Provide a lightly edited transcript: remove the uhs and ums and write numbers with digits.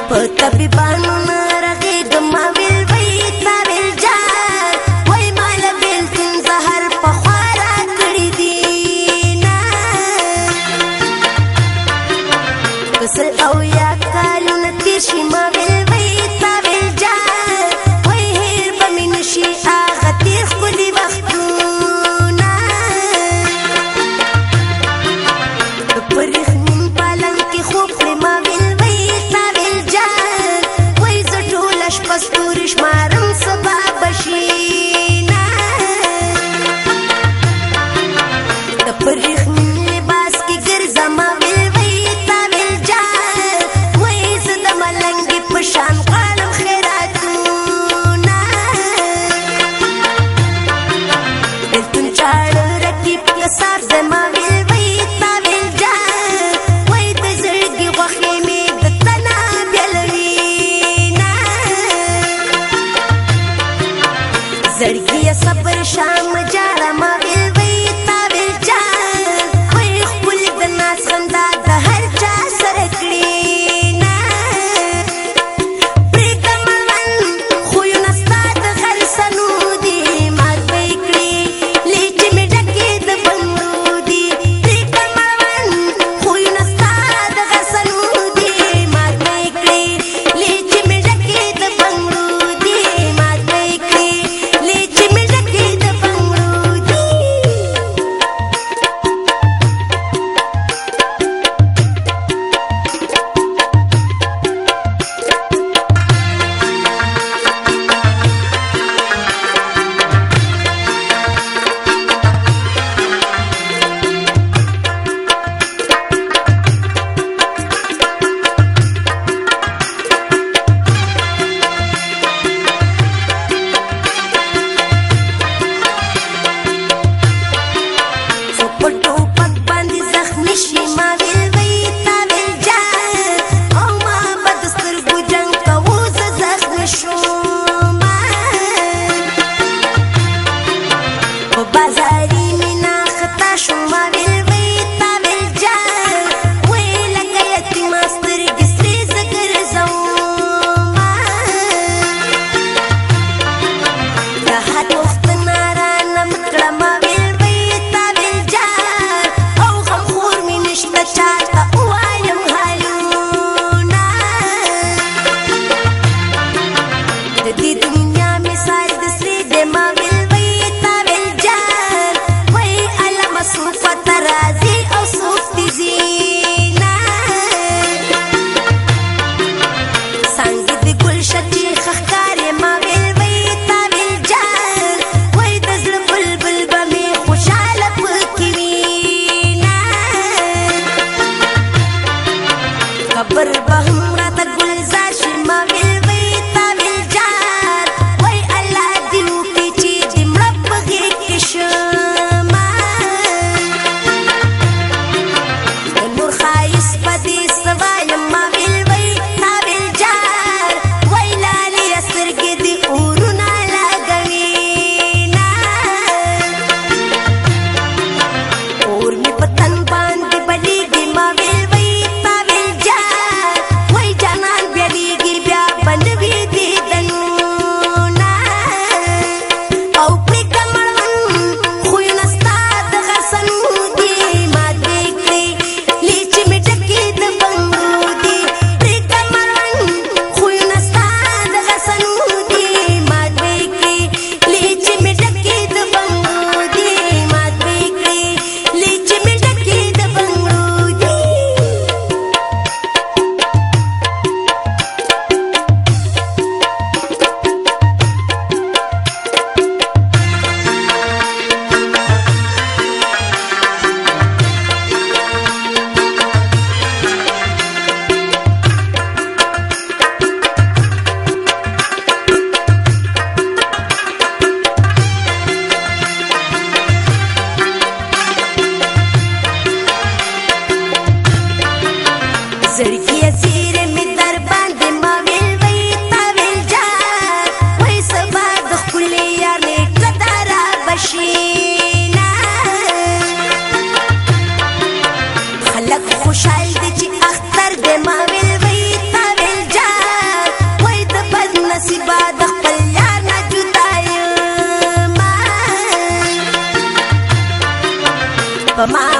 په طبيبانو ناروغېږم ما ویل وی تا ویل جان وای ما له بېلتون زهر پخوا راکړي دي نه که سل او یا کالونه تېر شي ما ویل وی تا ویل جان وای هېر به مې نه شي هغه تېر ښکلي وختونه د پرېښنین پالنګ کې خوب کړې ما ویل وی تا ویل جان وای زه ټوله شپه ستوري شمارم سبا به شي نه د پرېښنین لباس کې ګرځه ما ویل وی تا ویل جان وای زه د ملنګې په شان غواړم خیراتونه بېلتون چاړه رقیب کسار دی ما ویل وی تا ویل جان وای د زړګي غوښې مې د تنه بیلوي نه زړګیه صبر شام جاړه ما ویل وی تا ویل جان وای ښکلې د ناز خندا د هر چا سره کړي نه پرېږده مړوند خویونه ستا د غرسنو دي مات به یې کړي لیچې مې ډکې د بنګړو دي پرېږده مړوند خویونه ستا د غرسنو دي مات به یې کړي لیچې مې ډکې د بنګړو دي مات به یې کړي لیچې مې ډکې د بنګړو دي خو په ټوپک باندې زخمي شي ما ویل وی تا ویل جان او ما به د سترګو جنګ کوو زه زخمي شومه په بازاري مینا خطا شوم ما ویل وی تا ویل جان وی لکه یتیمه سترګې سرې زه ګرځومه د هر پوښتنه رانه مه کړه ما ویل وی تا ویل جان او غمخور مې نشته چاته ووایم حالونه د دې دنیا مثال د سرې دی ما ویل وی تا ویل جان وی الله مصروفه ته راځي او څوک دې ځي نه څانګې د ګلشه چې ښه ښکارې ما ویل وی تا ویل جان وی د زړه بلبل به مې خوشحاله پکې وي نه قبر به هم راته ګلزار شي ما ویل وی تا ویل جان وی الله دې وکړي چې د مړه په غېږ کې شمه د نور ښایست به دې څه وایم ما ویل وی تا ویل جان وی لاليه سترګې دې اورونه لګوي نه اور مې په تن باندې بلېږي ما ویل وی تا ویل جان وی جانان بیا ویږي بیا به نه وي دیدنونه او پرېږده مړوند خویونه ستا د غرسنو دي مات به یې کړي لیچې مې ډکې د بنګړو دي پرېږده مړوند خویونه ستا د غرسنو دي مات به یې کړي لیچې مې ډکې د بنګړو دي مات به یې کړي لیچې مې ډکې د بنګړو دي زړګیه څېرې مې در باندې ما ویل وی تا ویل جان وی سبا د ښکلې یار نیټه ته رابه شي نه خلک خوشحال دي چې اختر دی ما ویل وی تا ویل جان په ما